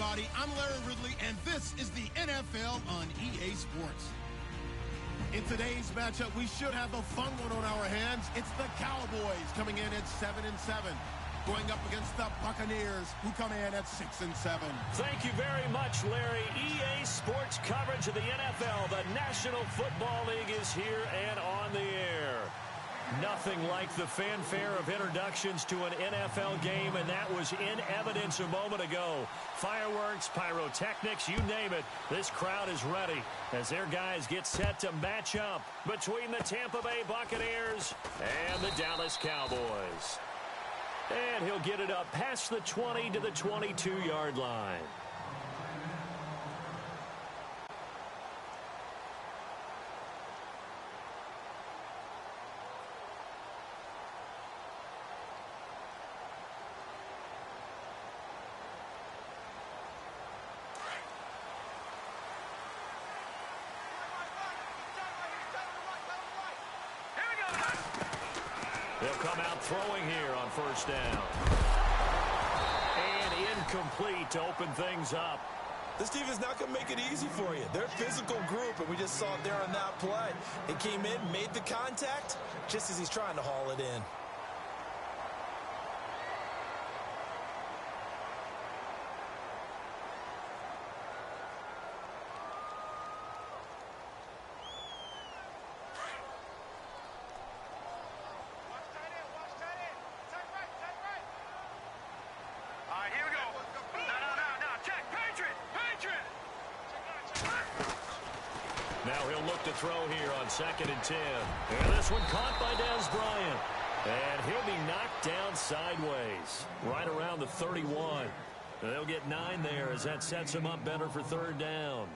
everybody. I'm Larry Ridley, and this is the NFL on EA Sports. In today's matchup, we should have a fun one on our hands. It's the Cowboys coming in at 7-7, going up against the Buccaneers, who come in at 6-7. Thank you very much, Larry. EA Sports coverage of the NFL. The National Football League is here and on the air. Nothing like the fanfare of introductions to an NFL game, and that was in evidence a moment ago. Fireworks, pyrotechnics, you name it. This crowd is ready as their guys get set to match up between the Tampa Bay Buccaneers and the Dallas Cowboys. And he'll get it up past the 20 to the 22-yard line. They'll come out throwing here on first down. And incomplete to open things up. This team is not going to make it easy for you. They're a physical group, and we just saw it there on that play. It came in, made the contact, just as he's trying to haul it in. Now he'll look to throw here on 2nd and 10. And this one caught by Dez Bryant. And he'll be knocked down sideways, right around the 31. And they'll get 9 there as that sets him up better for 3rd down.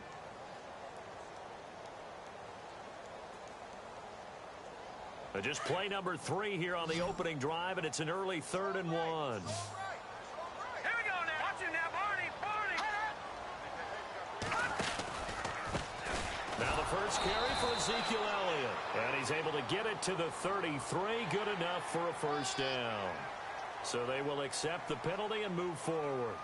Just play number 3 here on the opening drive, and it's an early 3rd and 1. Now the first carry for Ezekiel Elliott. And he's able to get it to the 33. Good enough for a first down. So they will accept the penalty and move forward.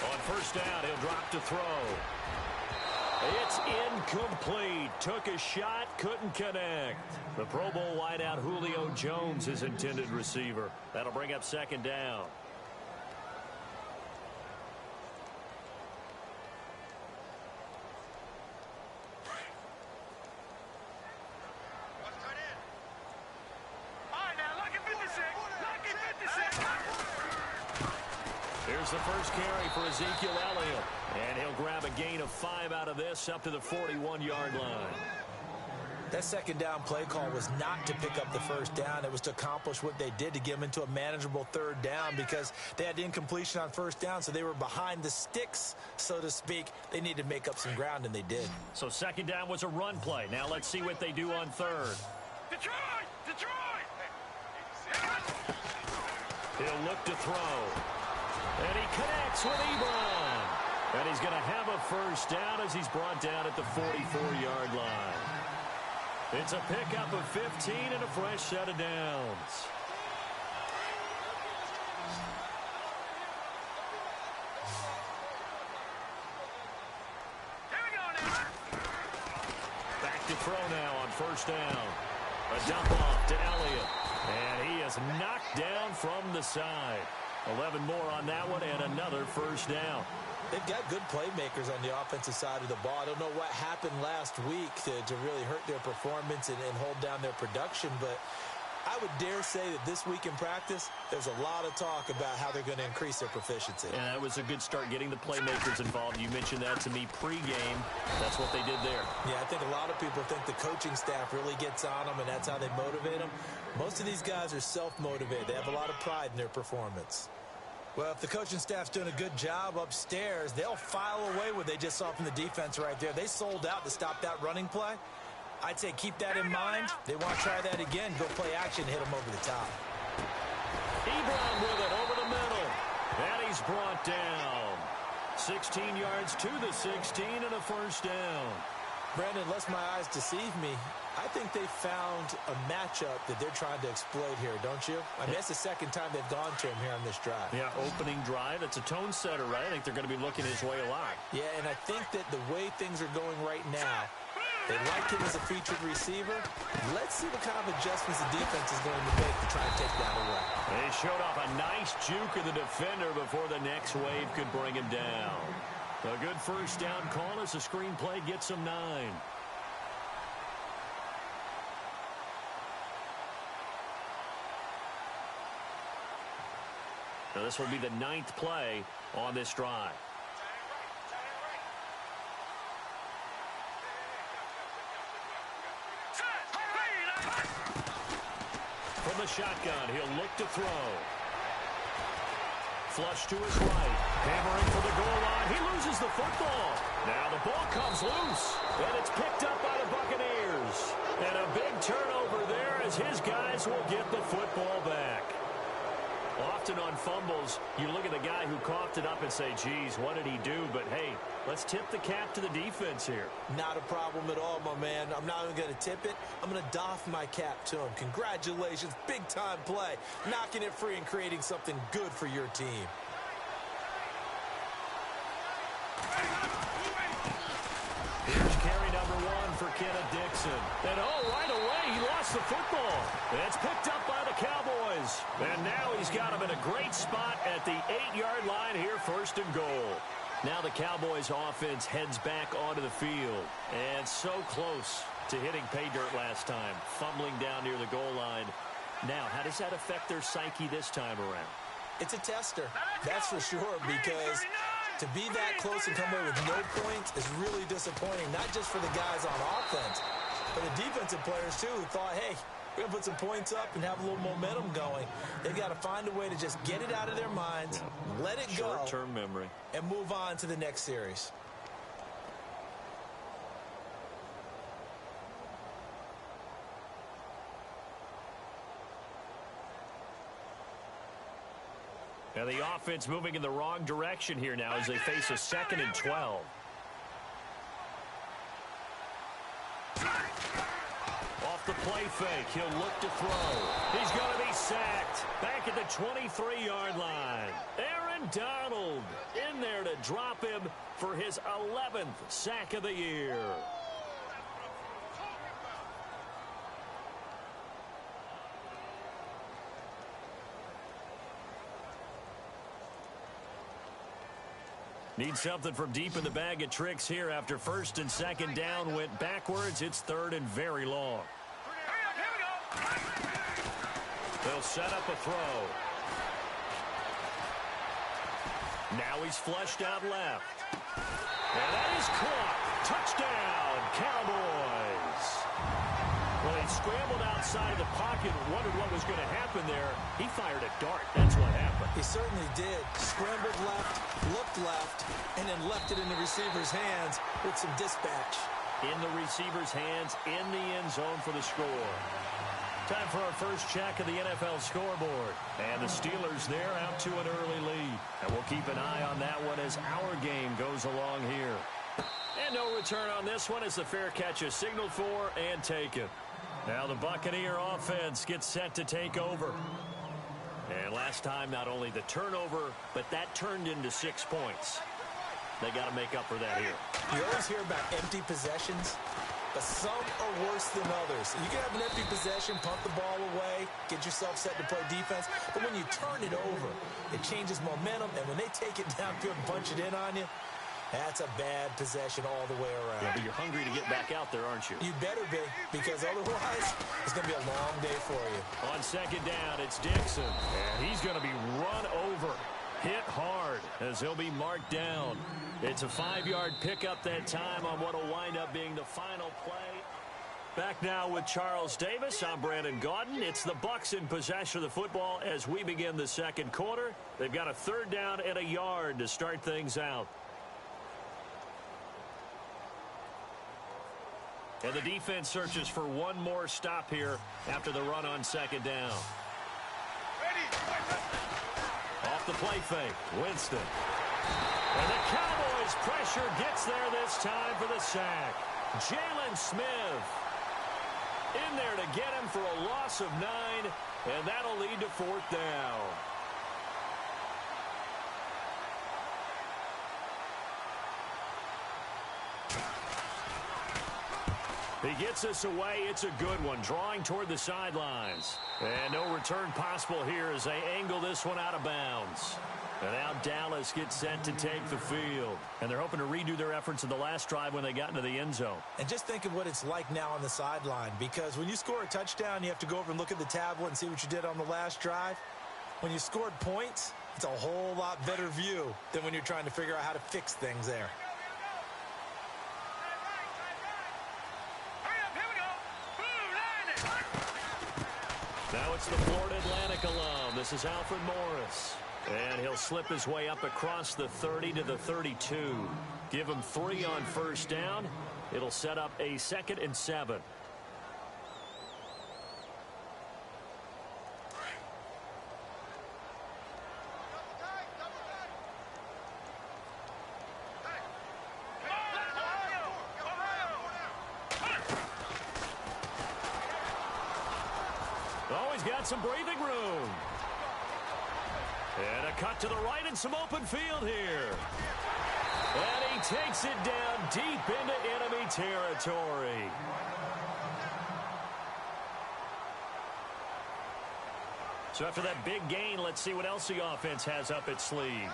On first down, he'll drop to throw. It's incomplete. Took a shot, couldn't connect. The Pro Bowl wideout Julio Jones, his intended receiver. That'll bring up 2nd down. Here's the first carry for Ezekiel Elliott. And he'll grab a gain of 5 out of this up to the 41-yard line. That 2nd down play call was not to pick up the first down. It was to accomplish what they did to get them into a manageable 3rd down because they had incompletion on first down, so they were behind the sticks, so to speak. They needed to make up some ground, and they did. So 2nd down was a run play. Now let's see what they do on 3rd. Detroit! He'll look to throw. And he connects with Ebron. And he's going to have a first down as he's brought down at the 44-yard line. It's a pickup of 15 and a fresh set of downs. Here we go now. Back to throw now on first down. A dump off to Elliott. And he is knocked down from the side. 11 more on that one and another first down. They've got good playmakers on the offensive side of the ball. I don't know what happened last week to really hurt their performance and hold down their production, but I would dare say that this week in practice, there's a lot of talk about how they're going to increase their proficiency. And that was a good start getting the playmakers involved. You mentioned that to me pregame. That's what they did there. Yeah, I think a lot of people think the coaching staff really gets on them, and that's how they motivate them. Most of these guys are self-motivated. They have a lot of pride in their performance. Well, if the coaching staff's doing a good job upstairs, they'll file away what they just saw from the defense right there. They sold out to stop that running play. I'd say keep that in mind. They want to try that again. Go play action, hit them over the top. Ebron with it over the middle. And he's brought down. 16 yards to the 16 and a first down. Brandon, unless my eyes deceive me, I think they found a matchup that they're trying to exploit here, don't you? I mean, that's the second time they've gone to him here on this drive. Yeah, opening drive. It's a tone setter, right? I think they're going to be looking his way a lot. Yeah, and I think that the way things are going right now, they like him as a featured receiver. Let's see what kind of adjustments the defense is going to make to try and take that away. They showed off a nice juke of the defender before the next wave could bring him down. A good first down call as the screenplay gets him 9. Now this will be the 9th play on this drive. From the shotgun, he'll look to throw. Flush to his right. Hammering for the goal line. He loses the football. Now the ball comes loose. And it's picked up by the Buccaneers. And a big turnover there as his guys will get the football back. Often on fumbles, you look at the guy who coughed it up and say, geez, what did he do? But, hey, let's tip the cap to the defense here. Not a problem at all, my man. I'm not even going to tip it. I'm going to doff my cap to him. Congratulations. Big-time play. Knocking it free and creating something good for your team. Here's carry number 1 for Kenneth Dixon. And, right away, he lost the football. It's picked up by the Cowboys. And now he's got him in a great spot at the 8-yard line here, 1st and goal. Now the Cowboys offense heads back onto the field. And so close to hitting pay dirt last time, fumbling down near the goal line. Now, how does that affect their psyche this time around? It's a tester, that's for sure, because to be that close and come away with no points is really disappointing, not just for the guys on offense, but the defensive players, too, who thought, hey, we're going to put some points up and have a little momentum going. They've got to find a way to just get it out of their minds, let it go, short-term memory, and move on to the next series. Now the offense moving in the wrong direction here now as they face a 2nd and 12. Off the play fake, he'll look to throw. He's going to be sacked. Back at the 23-yard line. Aaron Donald in there to drop him for his 11th sack of the year. Need something from deep in the bag of tricks here after 1st and 2nd down went backwards. It's 3rd and very long. They'll set up a throw. Now he's flushed out left. And that is caught. Touchdown, Cowboys. Well, he scrambled outside of the pocket and wondered what was going to happen there. He fired a dart. That's what happened. He certainly did. Scrambled left, looked left, and then left it in the receiver's hands with some dispatch. In the receiver's hands, in the end zone for the score. Time for our first check of the NFL scoreboard. And the Steelers there out to an early lead. And we'll keep an eye on that one as our game goes along here. And no return on this one as the fair catch is signaled for and taken. Now the Buccaneer offense gets set to take over. And last time, not only the turnover, but that turned into 6 points. They got to make up for that here. You always hear about empty possessions, but some are worse than others. You can have an empty possession, punt the ball away, get yourself set to play defense, but when you turn it over, it changes momentum, and when they take it downfield and punch it in on you, that's a bad possession all the way around. Yeah, but you're hungry to get back out there, aren't you? You better be, because otherwise, it's going to be a long day for you. On 2nd down, it's Dixon. And he's going to be run over. Hit hard as he'll be marked down. It's a 5-yard pickup that time on what will wind up being the final play. Back now with Charles Davis. I'm Brandon Gaudin. It's the Bucs in possession of the football as we begin the 2nd quarter. They've got a 3rd down and a yard to start things out. And the defense searches for one more stop here after the run on 2nd down. Off the play fake, Winston. And the Cowboys' pressure gets there this time for the sack. Jalen Smith in there to get him for a loss of 9, and that'll lead to 4th down. He gets us away. It's a good one, drawing toward the sidelines. And no return possible here as they angle this one out of bounds. And now Dallas gets set to take the field. And they're hoping to redo their efforts in the last drive when they got into the end zone. And just think of what it's like now on the sideline, because when you score a touchdown, you have to go over and look at the tablet and see what you did on the last drive. When you scored points, it's a whole lot better view than when you're trying to figure out how to fix things there. Now it's the Florida Atlantic alum. This is Alfred Morris. And he'll slip his way up across the 30 to the 32. Give him 3 on first down. It'll set up a 2nd and 7. Oh, he's got some breathing room. And a cut to the right and some open field here. And he takes it down deep into enemy territory. So after that big gain, let's see what else the offense has up its sleeve.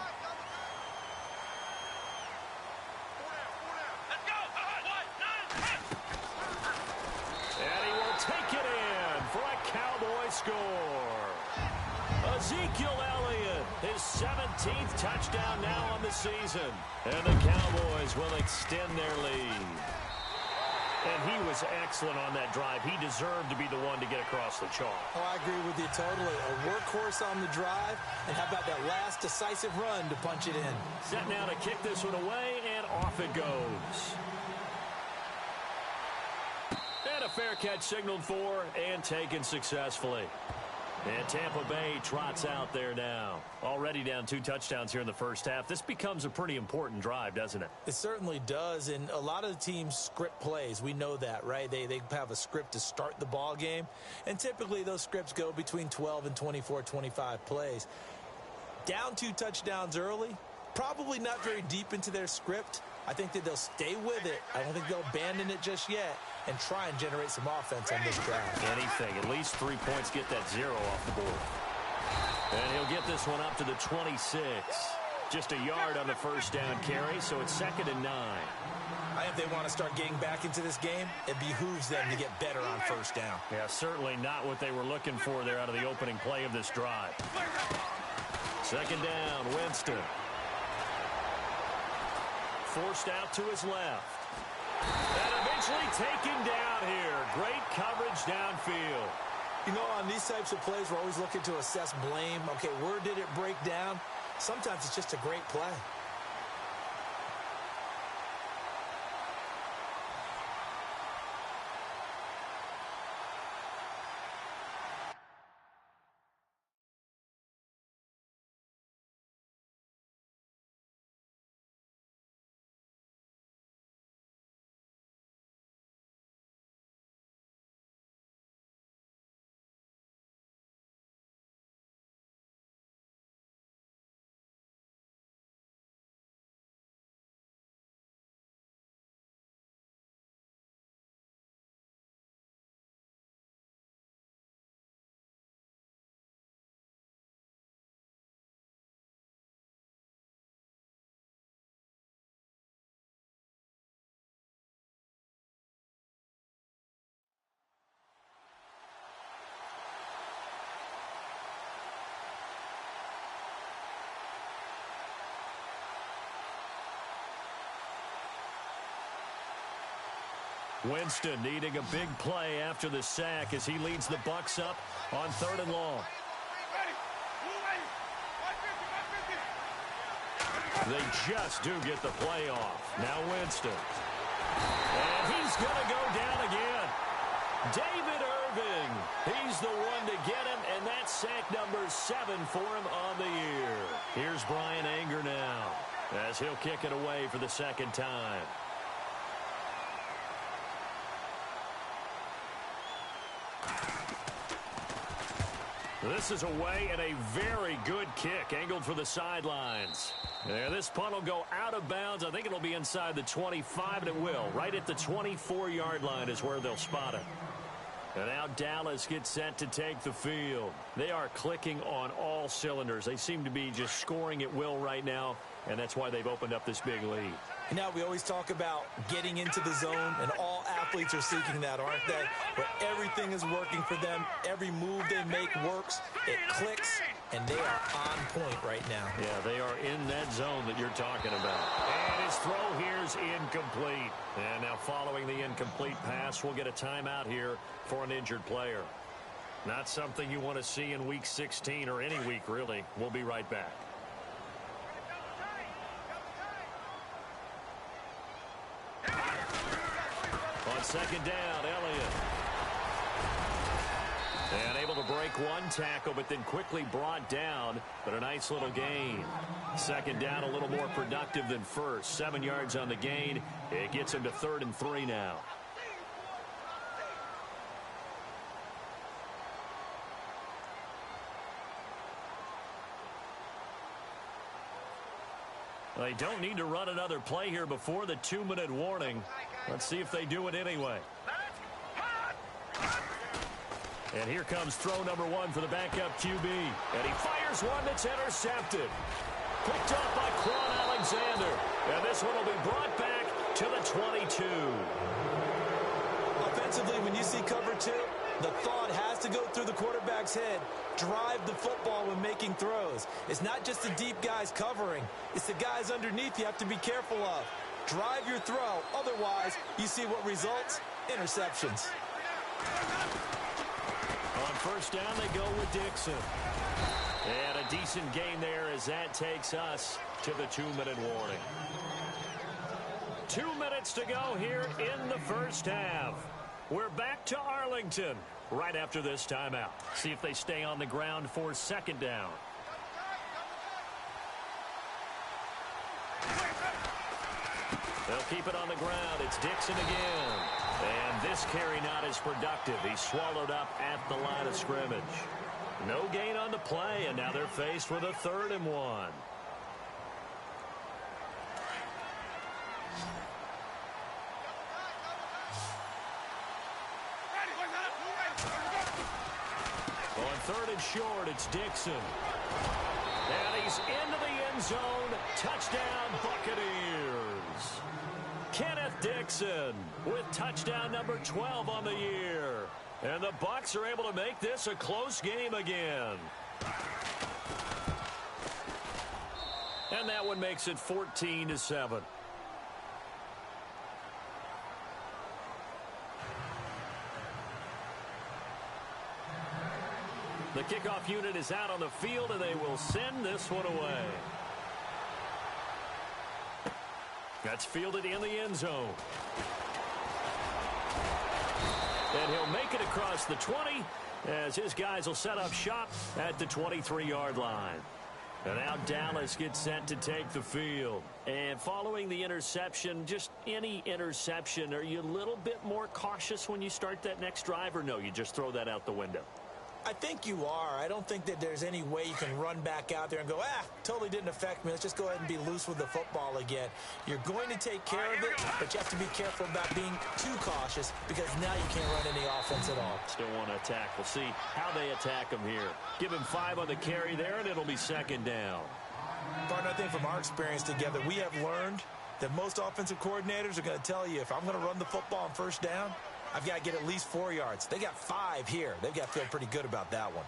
And he will take it in for a Cowboy score. Ezekiel Elliott, his 17th touchdown now on the season. And the Cowboys will extend their lead. And he was excellent on that drive. He deserved to be the one to get across the chalk. Oh, I agree with you totally. A workhorse on the drive, and how about that last decisive run to punch it in? Set now to kick this one away, and off it goes. And a fair catch signaled for and taken successfully. And Tampa Bay trots out there now. Already down 2 touchdowns here in the first half. This becomes a pretty important drive, doesn't it? It certainly does, and a lot of the teams script plays. We know that, right? They have a script to start the ball game, and typically those scripts go between 12 and 24, 25 plays. Down 2 touchdowns early, probably not very deep into their script. I think that they'll stay with it. I don't think they'll abandon it just yet and try and generate some offense on this drive. Anything. At least 3 points, get that 0 off the board. And he'll get this one up to the 26. Just a yard on the first down carry, so it's 2nd and 9. I think they want to start getting back into this game. It behooves them to get better on first down. Yeah, certainly not what they were looking for there out of the opening play of this drive. 2nd down, Winston. Forced out to his left. And eventually taken down here. Great coverage downfield. You know, on these types of plays, we're always looking to assess blame. Okay, where did it break down? Sometimes it's just a great play. Winston needing a big play after the sack as he leads the Bucs up on 3rd and long. They just do get the play off. Now Winston. And he's going to go down again. David Irving. He's the one to get him, and that's sack number 7 for him on the year. Here's Brian Anger now. as he'll kick it away for the second time. This is away and a very good kick angled for the sidelines. And this punt will go out of bounds. I think it'll be inside the 25, and it will. Right at the 24-yard line is where they'll spot it. And now Dallas gets set to take the field. They are clicking on all cylinders. They seem to be just scoring at will right now, and that's why they've opened up this big lead. And now we always talk about getting into the zone, and all athletes are seeking that, aren't they? Where everything is working for them. Every move they make works. It clicks, and they are on point right now. Yeah, they are in that zone that you're talking about. And his throw here's incomplete. And now following the incomplete pass, we'll get a timeout here for an injured player. Not something you want to see in Week 16 or any week, really. We'll be right back. On second down, Elliott. And able to break one tackle, but then quickly brought down. But a nice little gain. Second down, a little more productive than first. 7 yards on the gain. It gets him to 3rd and 3 now. They don't need to run another play here before the 2-minute warning. Let's see if they do it anyway. And here comes throw number 1 for the backup QB. And he fires one that's intercepted. Picked up by Quan Alexander. And this one will be brought back to the 22. Offensively, when you see cover 2, the thought has to go through the quarterback's head. Drive the football when making throws. It's not just the deep guys covering. It's the guys underneath you have to be careful of. Drive your throw. Otherwise, you see what results? Interceptions. On first down, they go with Dixon. And a decent gain there as that takes us to the 2-minute warning. 2 minutes to go here in the first half. We're back to Arlington right after this timeout. See if they stay on the ground for second down. They'll keep it on the ground. It's Dixon again. And this carry not as productive. He's swallowed up at the line of scrimmage. No gain on the play, and now they're faced with a 3rd and 1. On 3rd and short, it's Dixon. And he's into the end zone. Touchdown, Buccaneers. Kenneth Dixon with touchdown number 12 on the year. And the Bucs are able to make this a close game again. And that one makes it 14-7. The kickoff unit is out on the field, and they will send this one away. That's fielded in the end zone. And he'll make it across the 20 as his guys will set up shop at the 23-yard line. And now Dallas gets set to take the field. And following the interception, just any interception, are you a little bit more cautious when you start that next drive, or no, you just throw that out the window? I think you are. I don't think that there's any way you can run back out there and go, totally didn't affect me. Let's just go ahead and be loose with the football again. You're going to take care of it, but you have to be careful about being too cautious because now you can't run any offense at all. Still want to attack. We'll see how they attack him here. Give him 5 on the carry there, and it'll be second down. Partner, I think from our experience together, we have learned that most offensive coordinators are going to tell you, if I'm going to run the football on first down, I've got to get at least 4 yards. They got 5 here. They've got to feel pretty good about that one.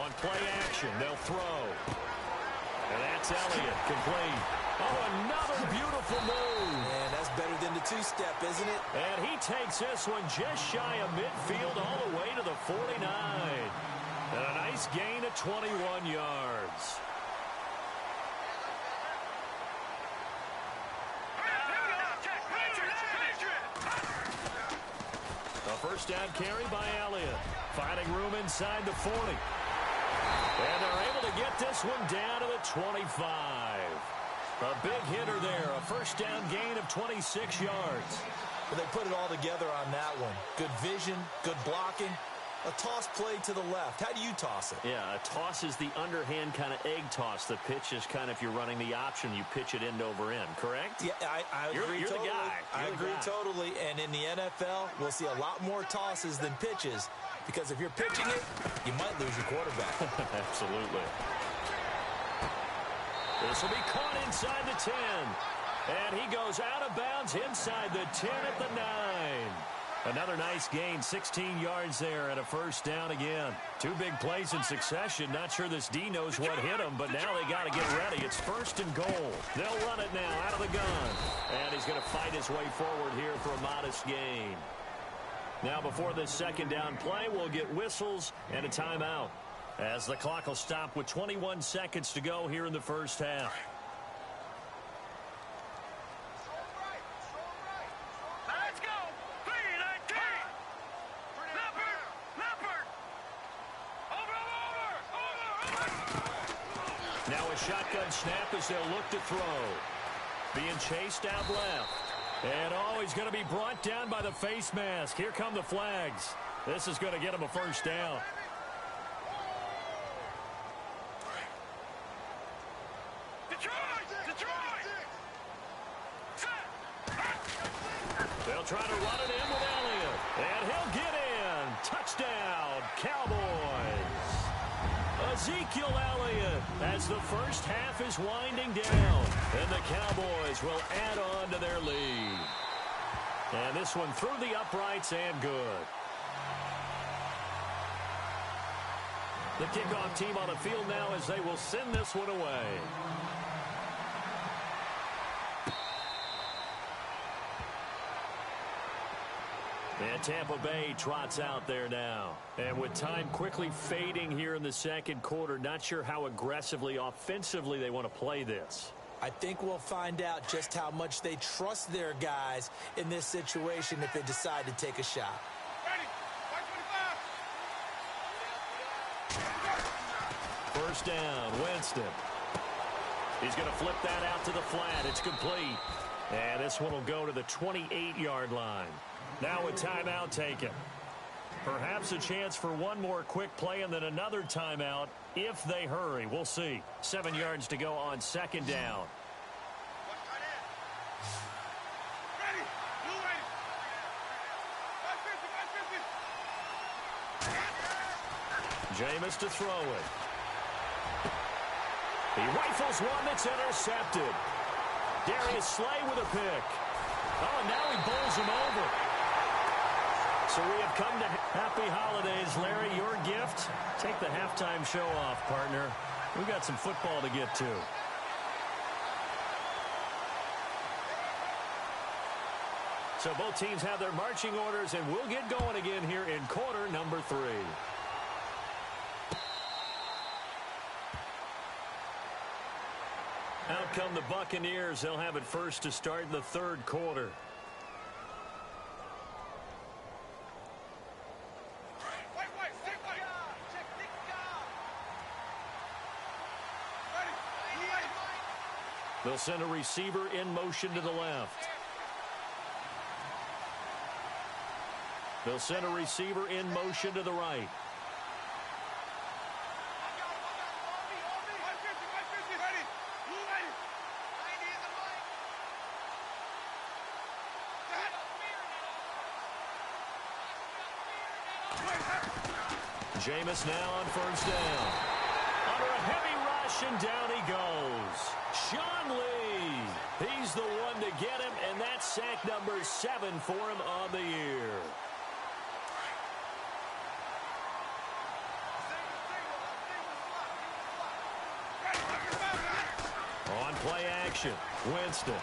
On play action, they'll throw. And that's Elliott, complete. Oh, another beautiful move. And that's better than the 2-step, isn't it? And he takes this one just shy of midfield all the way to the 49. And a nice gain of 21 yards. A First down carry by Elliott. Finding room inside the 40. And they're able to get this one down to the 25. A big hitter there. A first down gain of 26 yards. Well, they put it all together on that one. Good vision, good blocking. A toss play to the left. How do you toss it? Yeah, a toss is the underhand kind of egg toss. The pitch is kind of, if you're running the option, you pitch it end over end, correct? Yeah, I agree you're totally. The guy. I agree totally. And in the NFL, we'll see a lot more tosses than pitches because if you're pitching it, you might lose your quarterback. Absolutely. This will be caught inside the 10. And he goes out of bounds inside the 10 at the 9. Another nice gain, 16 yards there and a first down again. Two big plays in succession. Not sure this D knows what hit him, but now they got to get ready. It's first and goal. They'll run it now out of the gun. And he's going to fight his way forward here for a modest gain. Now before this second down play, we'll get whistles and a timeout, as the clock will stop with 21 seconds to go here in the first half. Let's go. 3-19. Leopard. Over. Now a shotgun snap as they'll look to throw. Being chased out left. And he's going to be brought down by the face mask. Here come the flags. This is going to get him a first down. They'll try to run it in with Elliott. And he'll get in. Touchdown, Cowboys. Ezekiel Elliott as the first half is winding down. And the Cowboys will add on to their lead. And this one through the uprights and good. The kickoff team on the field now as they will send this one away. And Tampa Bay trots out there now. And with time quickly fading here in the second quarter, not sure how aggressively, offensively they want to play this. I think we'll find out just how much they trust their guys in this situation if they decide to take a shot. First down, Winston. He's going to flip that out to the flat. It's complete. And this one will go to the 28-yard line. Now a timeout taken. Perhaps a chance for one more quick play and then another timeout if they hurry. We'll see. 7 yards to go on second down. Jameis to throw it. He rifles one that's intercepted. Darius Slay with a pick. Oh, and now he bowls him over. So we have come to happy holidays, Larry. Your gift, take the halftime show off, partner. We've got some football to get to. So both teams have their marching orders, and we'll get going again here in quarter number 3. Out come the Buccaneers. They'll have it first to start the third quarter. They'll send a receiver in motion to the left. They'll send a receiver in motion to the right. Jameis now on first down. Under a heavy rush, and down he goes. Sean Lee. He's the one to get him, and that's sack number 7 for him on the year. On play action, Winston.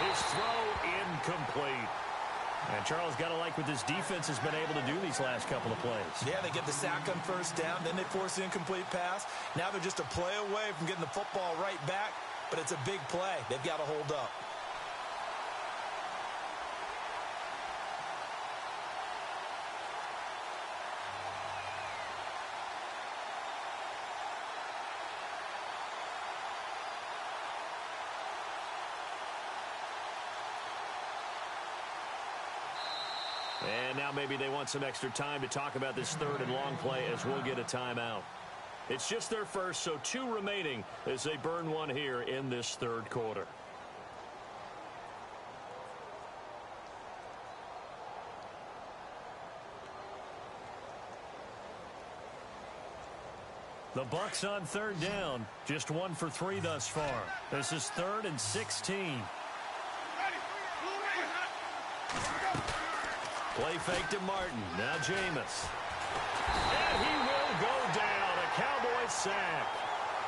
His throw incomplete. And Charles, got to like what this defense has been able to do these last couple of plays. Yeah, they get the sack on first down, then they force the incomplete pass. Now they're just a play away from getting the football right back, but it's a big play. They've got to hold up. And now maybe they want some extra time to talk about this third and long play as we'll get a timeout. It's just their first, so 2 remaining as they burn one here in this third quarter. The Bucs on third down, just 1 for 3 thus far. This is 3rd and 16. Play fake to Martin. Now Jameis. And he will go down. A Cowboys sack.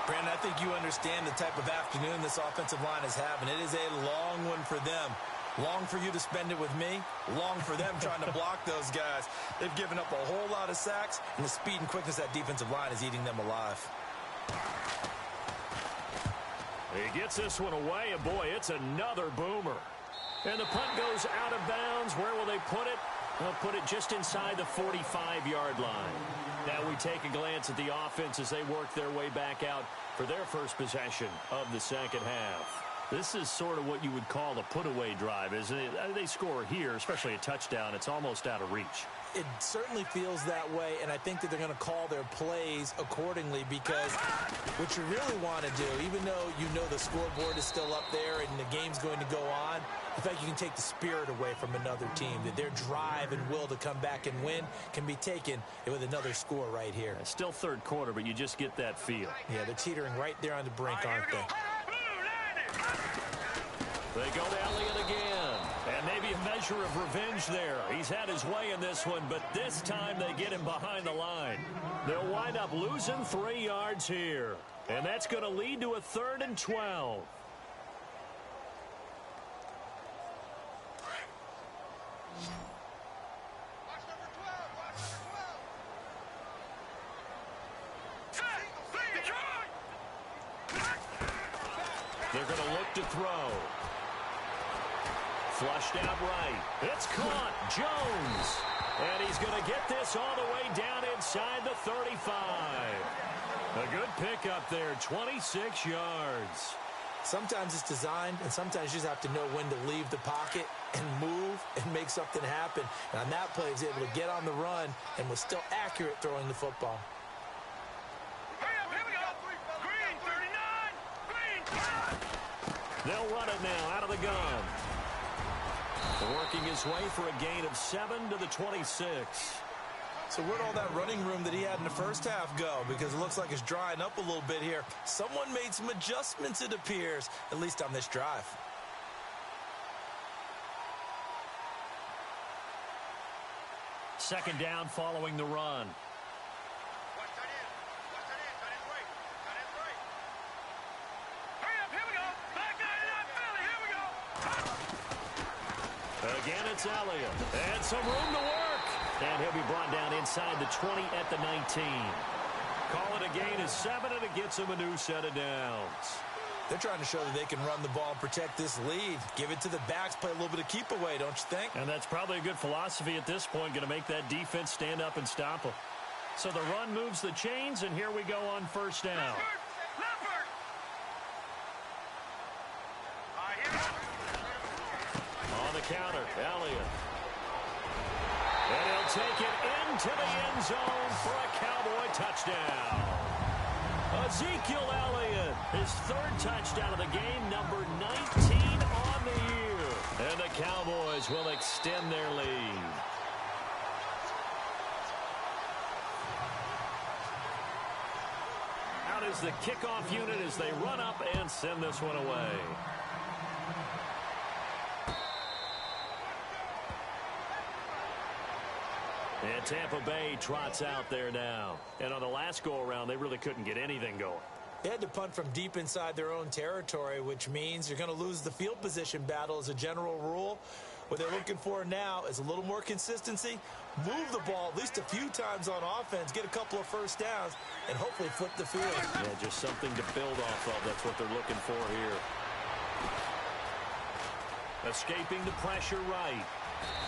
Brandon, I think you understand the type of afternoon this offensive line is having. It is a long one for them. Long for you to spend it with me. Long for them trying to block those guys. They've given up a whole lot of sacks, and the speed and quickness of that defensive line is eating them alive. He gets this one away, and boy, it's another boomer. And the punt goes out of bounds. Where will they put it? They'll put it just inside the 45-yard line. Now we take a glance at the offense as they work their way back out for their first possession of the second half. This is sort of what you would call a put-away drive, isn't it? They score here, especially a touchdown. It's almost out of reach. It certainly feels that way, and I think that they're going to call their plays accordingly because what you really want to do, even though you know the scoreboard is still up there and the game's going to go on, I think you can take the spirit away from another team, that their drive and will to come back and win can be taken with another score right here. It's still third quarter, but you just get that feel. Yeah, they're teetering right there on the brink, aren't they? They go to Elliott again. And maybe a measure of revenge there. He's had his way in this one, but this time they get him behind the line. They'll wind up losing 3 yards here. And that's going to lead to a 3rd and 12. They're going to look to throw. Flushed out right. It's caught. Jones. And he's going to get this all the way down inside the 35. A good pickup there. 26 yards. Sometimes it's designed, and sometimes you just have to know when to leave the pocket and move and make something happen. And on that play, he was able to get on the run and was still accurate throwing the football. They'll run it now out of the gun. Working his way for a gain of 7 to the 26. So where'd all that running room that he had in the first half go? Because it looks like it's drying up a little bit here. Someone made some adjustments, it appears, at least on this drive. Second down following the run. Again, it's Elliott. And some room to work. And he'll be brought down inside the 20 at the 19. Call it a gain of 7, and it gets him a new set of downs. They're trying to show that they can run the ball and protect this lead. Give it to the backs, play a little bit of keep away, don't you think? And that's probably a good philosophy at this point, going to make that defense stand up and stop them. So the run moves the chains, and here we go on first down. On the counter, Elliott. And he'll take it into the end zone for a Cowboy touchdown. Ezekiel Elliott, his 3rd touchdown of the game, number 19 on the year. And the Cowboys will extend their lead. Out is the kickoff unit as they run up and send this one away. And Tampa Bay trots out there now. And on the last go-around, they really couldn't get anything going. They had to punt from deep inside their own territory, which means you're going to lose the field position battle as a general rule. What they're looking for now is a little more consistency, move the ball at least a few times on offense, get a couple of first downs, and hopefully flip the field. Yeah, just something to build off of. That's what they're looking for here. Escaping the pressure right.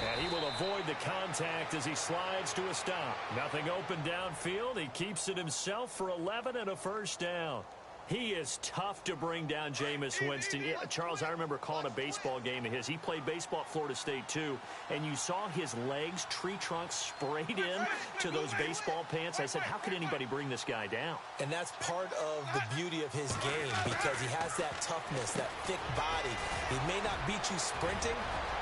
And he will avoid the contact as he slides to a stop. Nothing open downfield. He keeps it himself for 11 and a first down. He is tough to bring down, Jameis Winston. Charles, I remember calling a baseball game of his. He played baseball at Florida State, too, and you saw his legs, tree trunks sprayed in to those baseball pants. I said, how could anybody bring this guy down? And that's part of the beauty of his game because he has that toughness, that thick body. He may not beat you sprinting,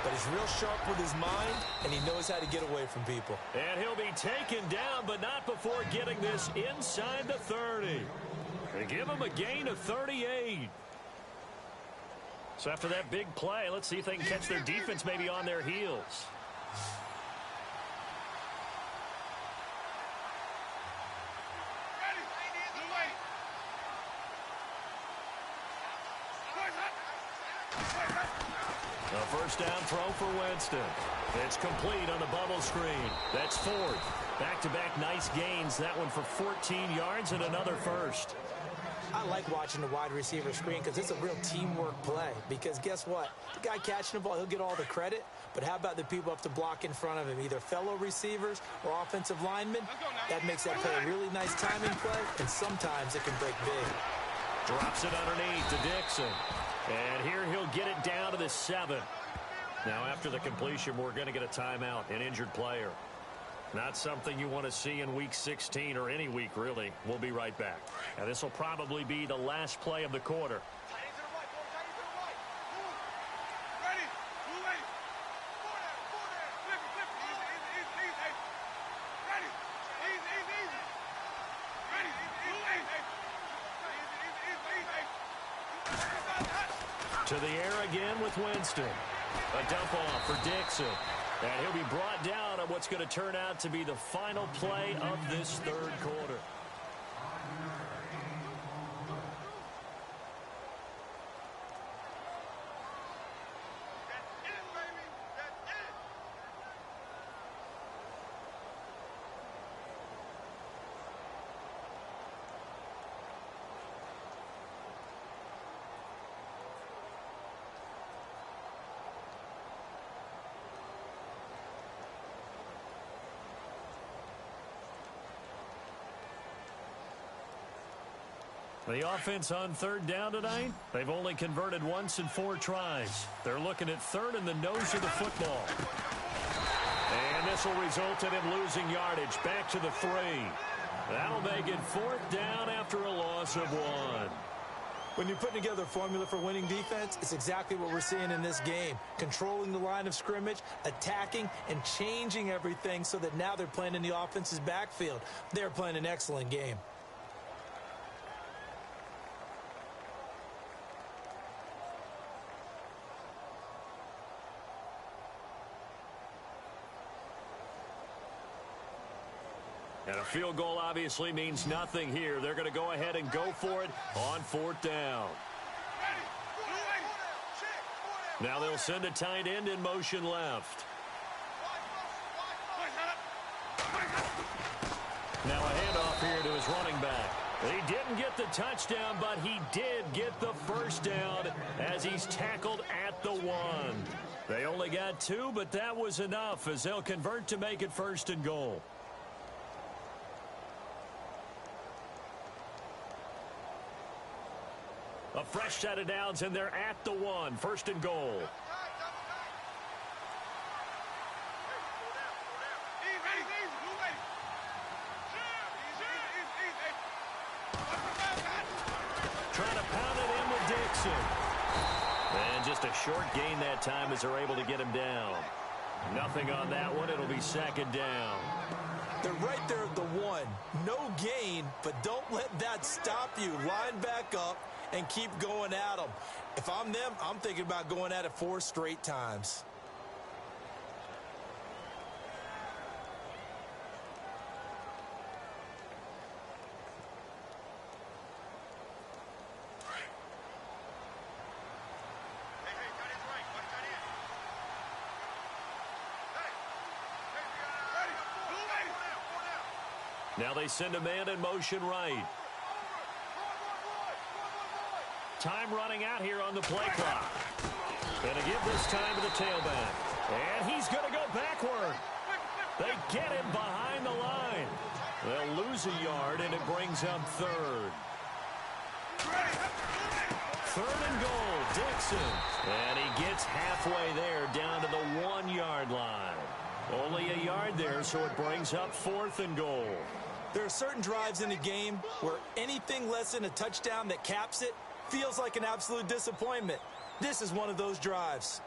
but he's real sharp with his mind, and he knows how to get away from people. And he'll be taken down, but not before getting this inside the 30. They give him a gain of 38. So after that big play, let's see if they can catch their defense maybe on their heels. A first down throw for Winston. It's complete on the bubble screen. That's fourth. Back-to-back nice gains. That one for 14 yards and another first. I like watching the wide receiver screen because it's a real teamwork play. Because guess what? The guy catching the ball, he'll get all the credit. But how about the people up to block in front of him, either fellow receivers or offensive linemen? That makes that play a really nice timing play, and sometimes it can break big. Drops it underneath to Dixon. And here he'll get it down to the 7. Now after the completion, we're going to get a timeout, an injured player. Not something you want to see in Week 16 or any week, really. We'll be right back. And this will probably be the last play of the quarter. To the air again with Winston. A dump off for Dixon. And he'll be brought down on what's going to turn out to be the final play of this third quarter. The offense on third down tonight, they've only converted once in 4 tries. They're looking at third in the nose of the football. And this will result in him losing yardage back to the 3. That'll make it 4th down after a loss of 1. When you're putting together a formula for winning defense, it's exactly what we're seeing in this game. Controlling the line of scrimmage, attacking, and changing everything so that now they're playing in the offense's backfield. They're playing an excellent game. And a field goal obviously means nothing here. They're going to go ahead and go for it on 4th down. Now they'll send a tight end in motion left. Now a handoff here to his running back. He didn't get the touchdown, but he did get the first down as he's tackled at the 1. They only got 2, but that was enough as they'll convert to make it 1st and goal. A fresh set of downs, and they're at the 1. 1st and goal. Trying to pound it in with Dixon. And just a short gain that time as they're able to get him down. Nothing on that one. It'll be 2nd down. They're right there at the 1. No gain, but don't let that stop you. Line back up and keep going at them. If I'm them, I'm thinking about going at it 4 straight times. Now they send a man in motion right. Time running out here on the play clock. Going to give this time to the tailback. And he's going to go backward. They get him behind the line. They'll lose a yard, and it brings up 3rd. Third and goal, Dixon. And he gets halfway there down to the 1-yard line. Only a yard there, so it brings up 4th and goal. There are certain drives in a game where anything less than a touchdown that caps it feels like an absolute disappointment. This is one of those drives.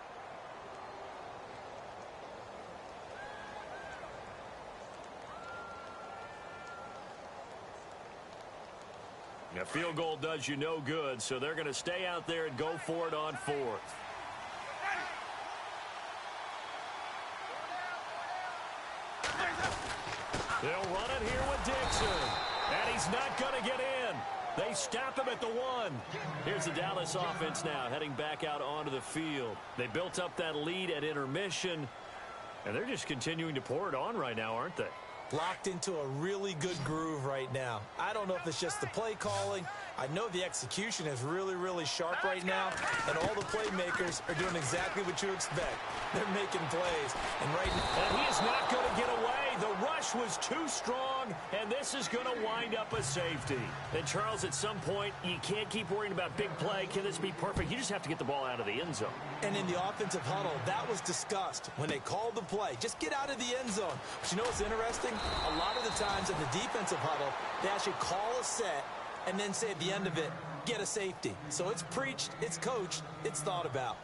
A field goal does you no good, so they're going to stay out there and go for it on 4th. They'll run it here with Dixon. And he's not going to get in. They stop him at the 1. Here's the Dallas offense now heading back out onto the field. They built up that lead at intermission, and they're just continuing to pour it on right now, aren't they? Locked into a really good groove right now. I don't know if it's just the play calling. I know the execution is really, really sharp right now, and all the playmakers are doing exactly what you expect. They're making plays, and and he is not going to get away. The rush was too strong, and this is going to wind up a safety. And Charles, at some point, you can't keep worrying about big play. Can this be perfect? You just have to get the ball out of the end zone. And in the offensive huddle, that was discussed when they called the play. Just get out of the end zone. But you know what's interesting? A lot of the times in the defensive huddle, they actually call a set and then say at the end of it, get a safety. So it's preached, it's coached, it's thought about.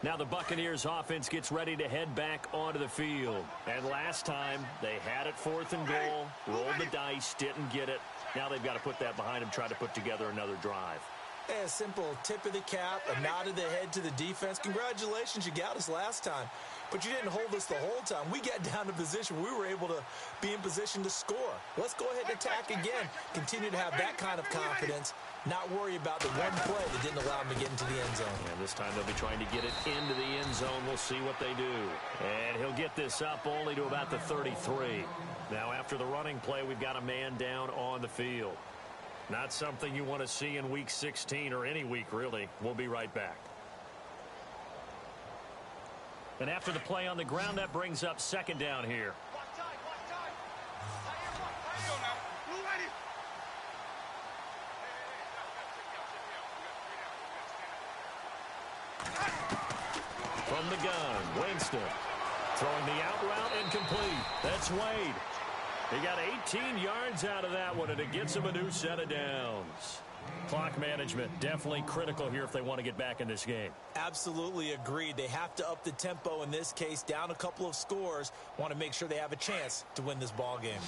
Now the Buccaneers offense gets ready to head back onto the field. And last time, they had it 4th and goal, rolled the dice, didn't get it. Now they've got to put that behind them, try to put together another drive. A simple tip of the cap, a nod of the head to the defense. Congratulations, you got us last time. But you didn't hold us the whole time. We got down to position. We were able to be in position to score. Let's go ahead and attack again. Continue to have that kind of confidence. Not worry about the one play that didn't allow them to get into the end zone. And this time they'll be trying to get it into the end zone. We'll see what they do. And he'll get this up only to about the 33. Now after the running play, we've got a man down on the field. Not something you want to see in Week 16 or any week, really. We'll be right back. And after the play on the ground, that brings up 2nd down here. From the gun, Winston. Throwing the out route and complete. That's Wade. He got 18 yards out of that one, and it gets him a new set of downs. Clock management definitely critical here if they want to get back in this game. Absolutely agreed. They have to up the tempo in this case, down a couple of scores. Want to make sure they have a chance to win this ball game.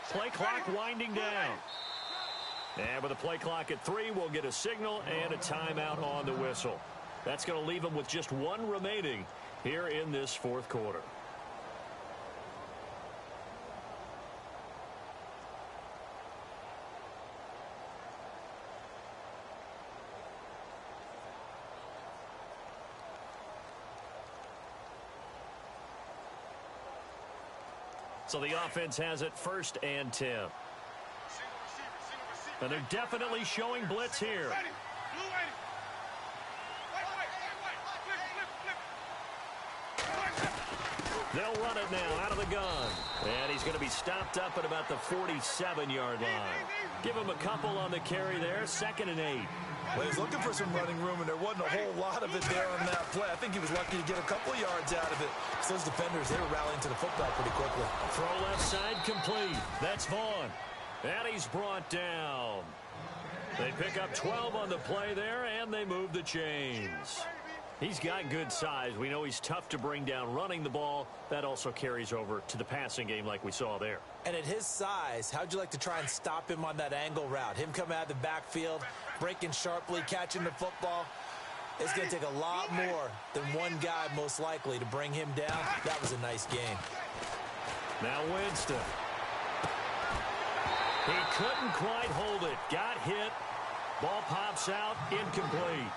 Play clock winding down. And with the play clock at 3, we'll get a signal and a timeout on the whistle. That's going to leave them with just 1 remaining here in this 4th quarter. So the offense has it 1st and 10. And they're definitely showing blitz here. They'll run it now out of the gun. And he's going to be stopped up at about the 47-yard line. Give him a couple on the carry there. 2nd and 8. Well, he's looking for some running room, and there wasn't a whole lot of it there on that play. I think he was lucky to get a couple of yards out of it. So those defenders, they were rallying to the football pretty quickly. Throw left side complete. That's Vaughn. And he's brought down. They pick up 12 on the play there, and they move the chains. He's got good size. We know he's tough to bring down running the ball. That also carries over to the passing game like we saw there. And at his size, how'd you like to try and stop him on that angle route? Him coming out of the backfield, breaking sharply, catching the football. It's going to take a lot more than one guy most likely to bring him down. That was a nice game. Now Winston. He couldn't quite hold it. Got hit. Ball pops out. Incomplete.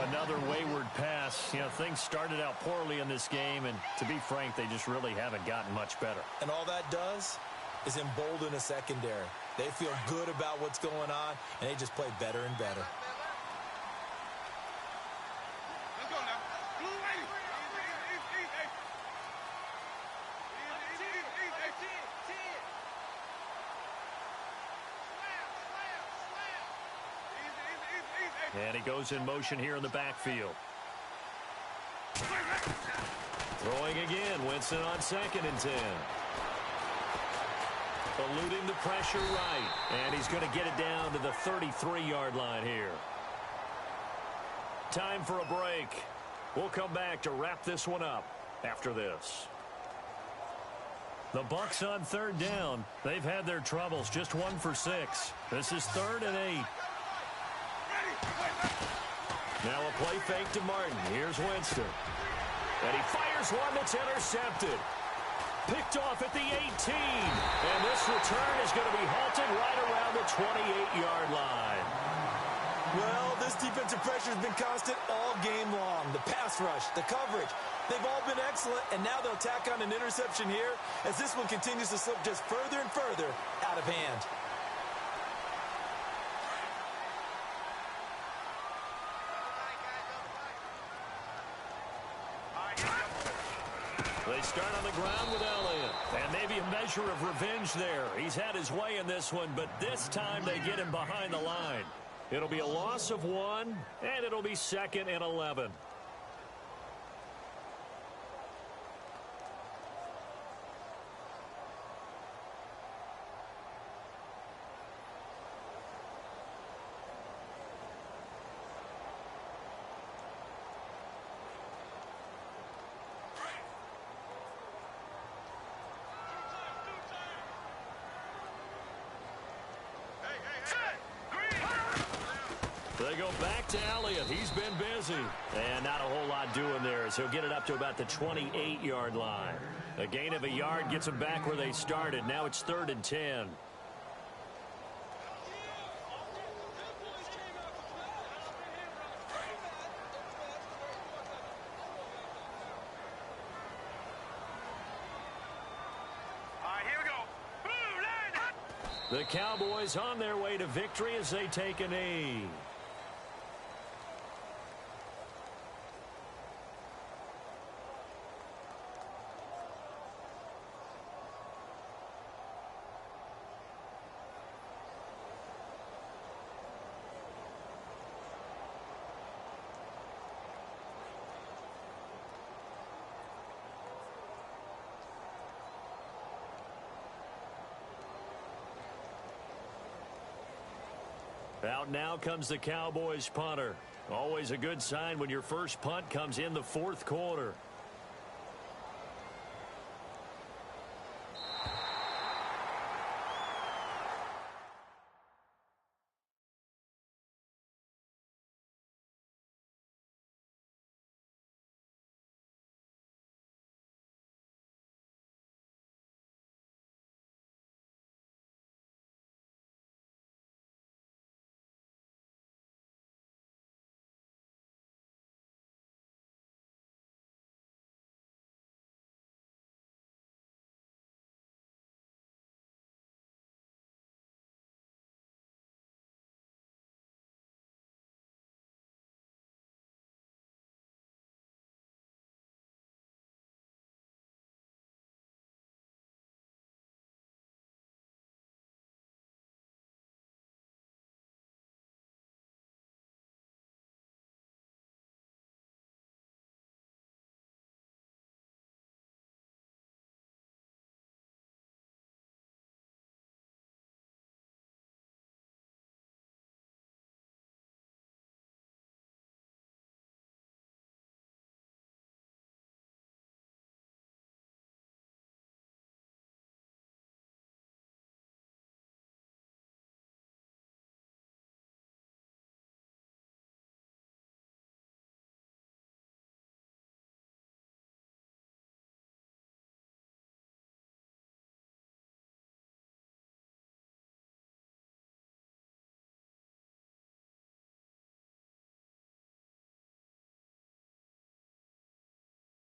Another wayward pass. You know, things started out poorly in this game, and to be frank, they just really haven't gotten much better. And all that does is embolden a secondary. They feel good about what's going on, and they just play better and better. Let's go now. And he goes in motion here in the backfield. Throwing again. Winston on 2nd and 10. Eluding the pressure right. And he's going to get it down to the 33-yard line here. Time for a break. We'll come back to wrap this one up after this. The Bucs on 3rd down. They've had their troubles. Just 1 for 6. This is 3rd and 8. Now a play fake to Martin. Here's Winston. And he fires one that's intercepted. Picked off at the 18. And this return is going to be halted right around the 28-yard line. Well, this defensive pressure has been constant all game long. The pass rush, the coverage, they've all been excellent, and now they'll tack on an interception here as this one continues to slip just further and further out of hand. They start on the ground with Elliott. And maybe a measure of revenge there. He's had his way in this one, but this time they get him behind the line. It'll be a loss of 1, and it'll be 2nd and 11. They go back to Elliott. He's been busy. And not a whole lot doing there as he'll get it up to about the 28-yard line. A gain of a yard gets them back where they started. Now it's 3rd and 10. The Cowboys on their way to victory as they take a knee. Out now comes the Cowboys punter. Always a good sign when your first punt comes in the 4th quarter.